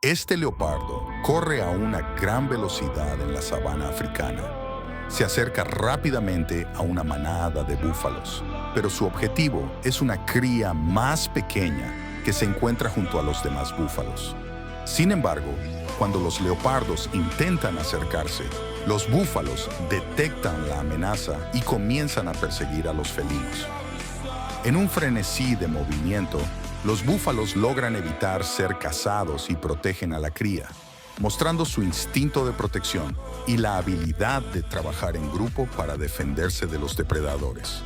Este leopardo corre a una gran velocidad en la sabana africana. Se acerca rápidamente a una manada de búfalos, pero su objetivo es una cría más pequeña que se encuentra junto a los demás búfalos. Sin embargo, cuando los leopardos intentan acercarse, los búfalos detectan la amenaza y comienzan a perseguir a los felinos. En un frenesí de movimiento, los búfalos logran evitar ser cazados y protegen a la cría, mostrando su instinto de protección y la habilidad de trabajar en grupo para defenderse de los depredadores.